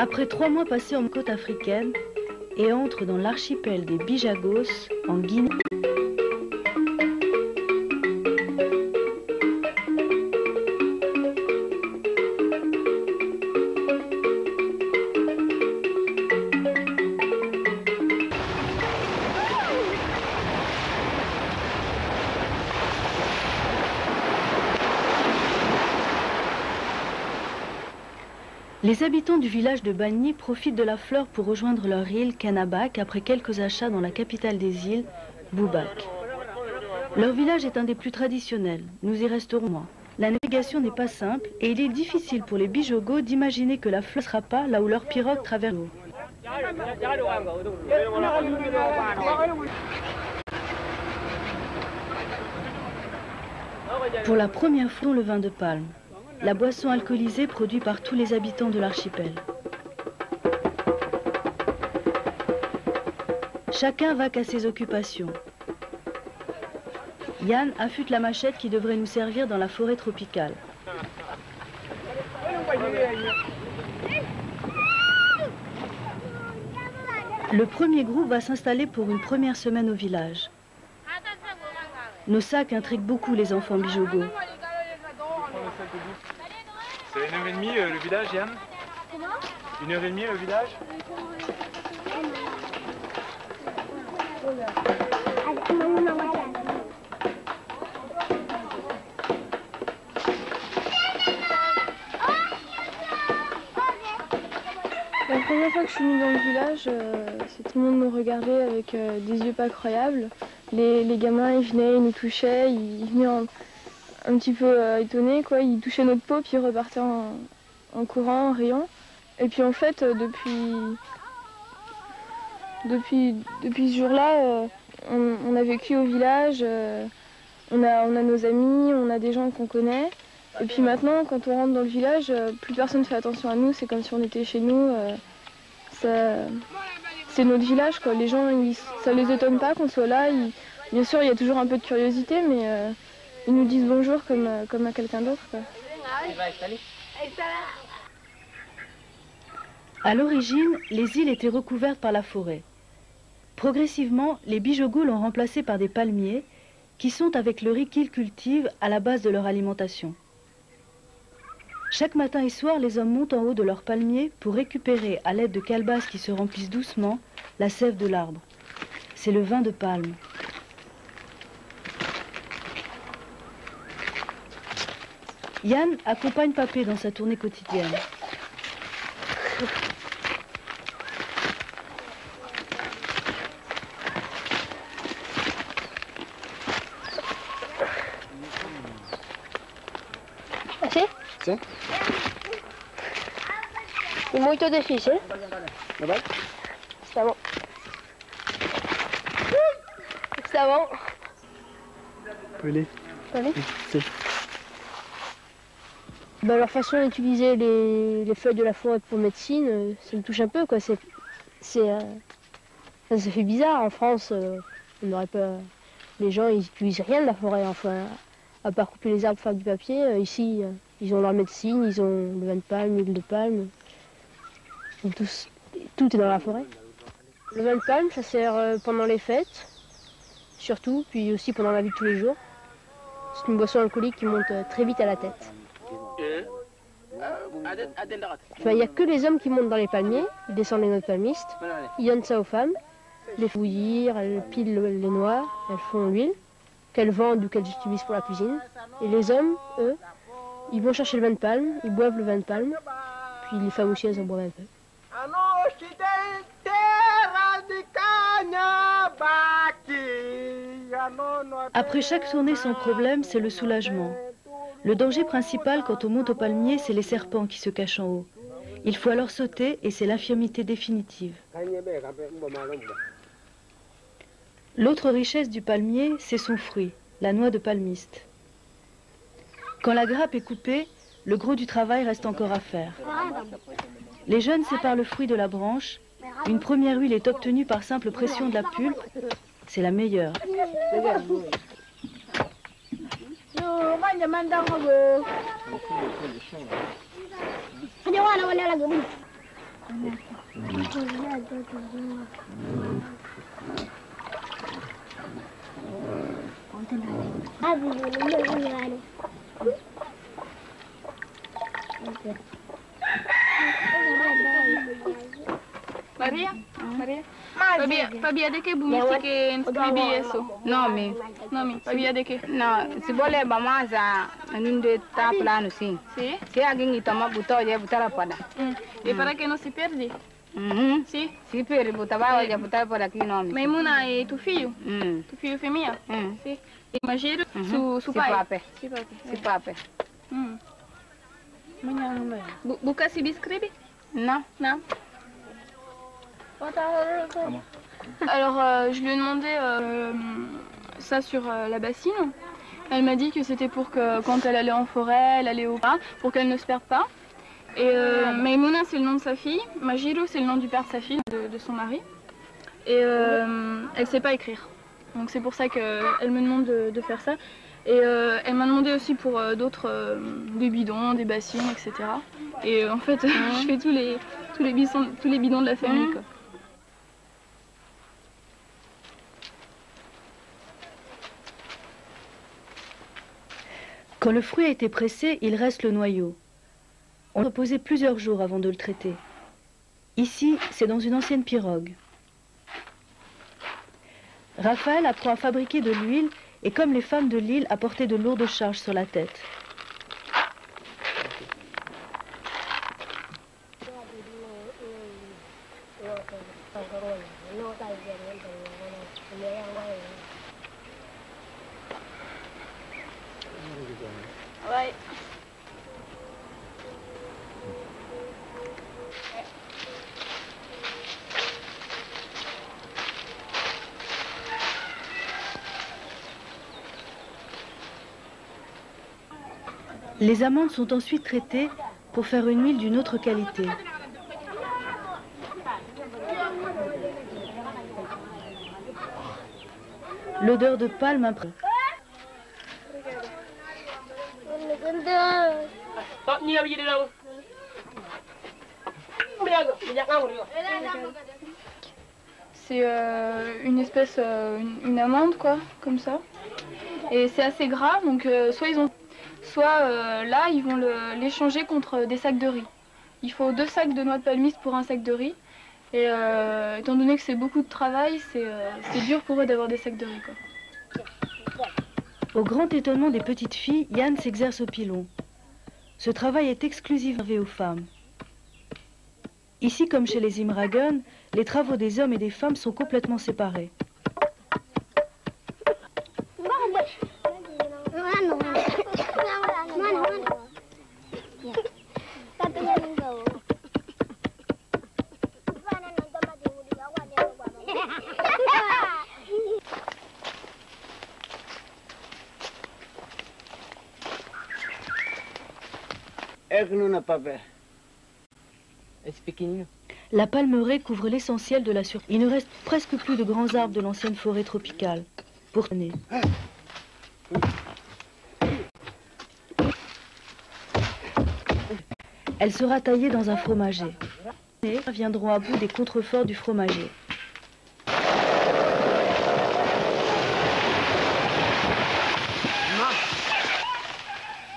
Après 3 mois passés en côte africaine et entre dans l'archipel des Bijagos en Guinée. Les habitants du village de Bagni profitent de la fleur pour rejoindre leur île, Kanabak, après quelques achats dans la capitale des îles, Boubak. Leur village est un des plus traditionnels, nous y resterons moins. La navigation n'est pas simple et il est difficile pour les Bijogos d'imaginer que la fleur ne sera pas là où leur pirogue traverse l'eau. Pour la première fois, le vin de palme. La boisson alcoolisée produite par tous les habitants de l'archipel. Chacun va qu'à ses occupations. Yann affûte la machette qui devrait nous servir dans la forêt tropicale. Le premier groupe va s'installer pour une première semaine au village. Nos sacs intriguent beaucoup les enfants bijogos. C'est 1h30 le village, Yann? 1h30 le village? La première fois que je suis venue dans le village, tout le monde nous regardait avec des yeux pas croyables. Les gamins, ils venaient, ils nous touchaient, ils venaient un petit peu étonnés, quoi. Ils touchaient notre peau, puis ils repartaient en courant, en riant. Et puis en fait, depuis ce jour-là, on a vécu au village, on a nos amis, on a des gens qu'on connaît. Et puis maintenant, quand on rentre dans le village, plus personne ne fait attention à nous, c'est comme si on était chez nous. C'est notre village, quoi. Les gens, ça les étonne pas qu'on soit là. Bien sûr, il y a toujours un peu de curiosité, mais ils nous disent bonjour comme à quelqu'un d'autre, quoi. À l'origine, les îles étaient recouvertes par la forêt. Progressivement, les Bijogos l'ont remplacé par des palmiers qui sont, avec le riz qu'ils cultivent, à la base de leur alimentation. Chaque matin et soir, les hommes montent en haut de leurs palmiers pour récupérer, à l'aide de calebasses qui se remplissent doucement, la sève de l'arbre. C'est le vin de palme. Yann accompagne Papé dans sa tournée quotidienne. Sì? Sì. È molto difficile. Vabbè. Sta bon. Sta bon. Allez. Allez. Si. Bah, leur façon d'utiliser les feuilles de la forêt pour médecine, ça me touche un peu, quoi. Ça fait bizarre. En France, on n'aurait pas. Les gens, ils n'utilisent rien de la forêt, enfin, à part couper les arbres pour faire du papier. Ici, ils ont leur médecine, ils ont le vin de palme, l'huile de palme. Tout est dans la forêt. Le vin de palme, ça sert pendant les fêtes, surtout, puis aussi pendant la vie de tous les jours. C'est une boisson alcoolique qui monte très vite à la tête. Enfin, il n'y a que les hommes qui montent dans les palmiers, ils descendent les notes palmistes, ils donnent ça aux femmes, les font bouillir, elles pilent les noix, elles font l'huile, qu'elles vendent ou qu'elles utilisent pour la cuisine. Et les hommes, eux, ils vont chercher le vin de palme, ils boivent le vin de palme, puis les femmes aussi, elles en boivent un peu. Après chaque tournée sans problème, c'est le soulagement. Le danger principal quand on monte au palmier, c'est les serpents qui se cachent en haut. Il faut alors sauter et c'est l'infirmité définitive. L'autre richesse du palmier, c'est son fruit, la noix de palmiste. Quand la grappe est coupée, le gros du travail reste encore à faire. Les jeunes séparent le fruit de la branche. Une première huile est obtenue par simple pression de la pulpe. C'est la meilleure. Maria? Maria? Pabia de que bumisi que inscrevi isso? Nome. Nome, pabia de que? Não, se boleh bamasa ninde tá plano sim. Sim? Se alguém toma botão já botar para. E para que não se perde? Sim? Se perde botar vai já botar por aqui nome. Maimuna é tu filho? Tu filho fêmea? Sim. Imagino su pai? Se pape. Buka se descreve? Non. Non. Alors, je lui ai demandé ça sur la bassine. Elle m'a dit que c'était pour que quand elle allait en forêt, elle allait au pas, pour qu'elle ne se perde pas. Et Maimouna, c'est le nom de sa fille. Majiro, c'est le nom du père de sa fille, de son mari. Et elle ne sait pas écrire. Donc c'est pour ça qu'elle me demande de faire ça. Et elle m'a demandé aussi pour d'autres, des bidons, des bassines, etc. Et en fait, je fais tous les bidons de la famille, quoi. Quand le fruit a été pressé, il reste le noyau. On le reposait plusieurs jours avant de le traiter. Ici, c'est dans une ancienne pirogue. Raphaël apprend à fabriquer de l'huile et comme les femmes de l'île à porter de lourdes charges sur la tête. Ouais. Les amandes sont ensuite traitées pour faire une huile d'une autre qualité. L'odeur de palme imprègne. C'est une espèce, une amande quoi, comme ça. Et c'est assez gras, donc soit là ils vont l'échanger contre des sacs de riz. Il faut 2 sacs de noix de palmiste pour un sac de riz. Et étant donné que c'est beaucoup de travail, c'est dur pour eux d'avoir des sacs de riz quoi. Au grand étonnement des petites filles, Yann s'exerce au pilon. Ce travail est exclusivement réservé aux femmes. Ici, comme chez les Imragen, les travaux des hommes et des femmes sont complètement séparés. La palmeraie couvre l'essentiel de la surface. Il ne reste presque plus de grands arbres de l'ancienne forêt tropicale. Pour tenir. Elle sera taillée dans un fromager. Et viendront à bout des contreforts du fromager.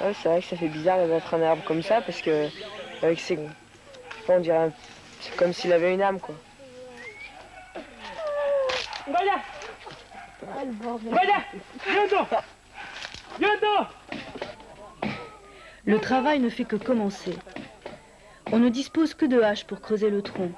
Ouais, c'est vrai que ça fait bizarre de mettre un arbre comme ça parce que avec ses, je sais pas, on dirait c'est comme s'il avait une âme quoi. Le travail ne fait que commencer. On ne dispose que de haches pour creuser le tronc.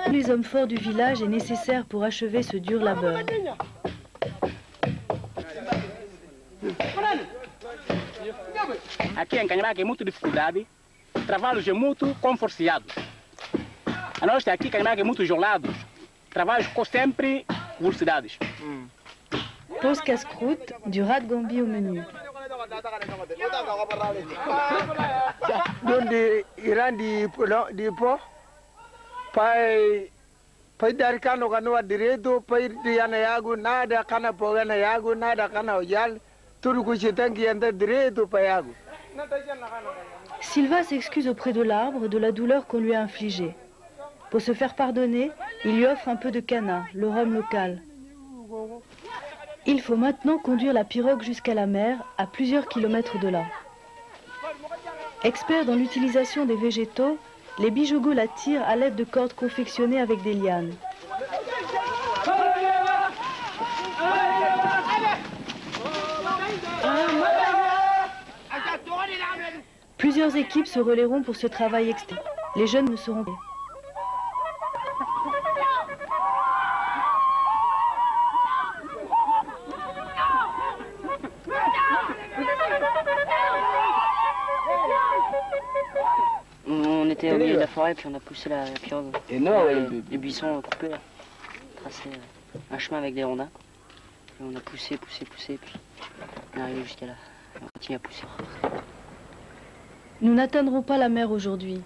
Les hommes forts du village est nécessaire pour achever ce dur labeur. Aqui em Canharaca é muito dificuldade, trabalhos é muito conforciados. A nós aqui em Canharaca é muito isolados, trabalhos com sempre velocidades. Pause casse-croûte, du rat de Gambie au menu. Donc, il rend du pot, pas Pai dari kano kano adiredo, pai diana yagu, nada kana pogana yagu, nada kana ojal, turu kuchitangi anda diredo pa yagu. Silva s'excuse auprès de l'arbre de la douleur qu'on lui a infligée. Pour se faire pardonner, il lui offre un peu de cana, le rhum local. Il faut maintenant conduire la pirogue jusqu'à la mer, à plusieurs kilomètres de là. Experts dans l'utilisation des végétaux, les Bijogos la tirent à l'aide de cordes confectionnées avec des lianes. Plusieurs équipes se relayeront pour ce travail extrême. Les jeunes ne seront pas. On était au milieu de la forêt, puis on a poussé la pirogue. Les buissons coupés, là. Tracé un chemin avec des rondins. Et on a poussé, puis on est arrivé jusqu'à là. On continue à pousser. Nous n'atteindrons pas la mer aujourd'hui.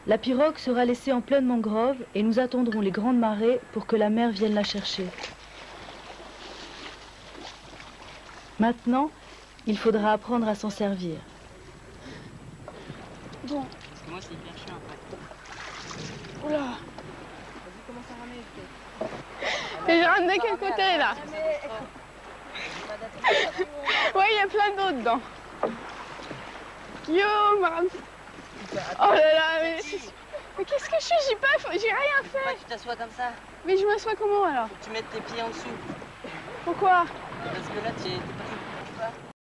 La pirogue sera laissée en pleine mangrove et nous attendrons les grandes marées pour que la mer vienne la chercher. Maintenant, il faudra apprendre à s'en servir. Bon. Parce que moi, c'est hyper chiant après. Oula. Vas-y, commence à ramer. Et je rame de quel côté là? Ouais, il y a plein d'eau dedans. Guillaume, rame. Oh là là, mais qu'est-ce que je suis? J'ai rien fait. Tu t'assois comme ça. Mais je m'assois comment alors? Tu mets tes pieds en dessous. Pourquoi? Parce que là, t'es pas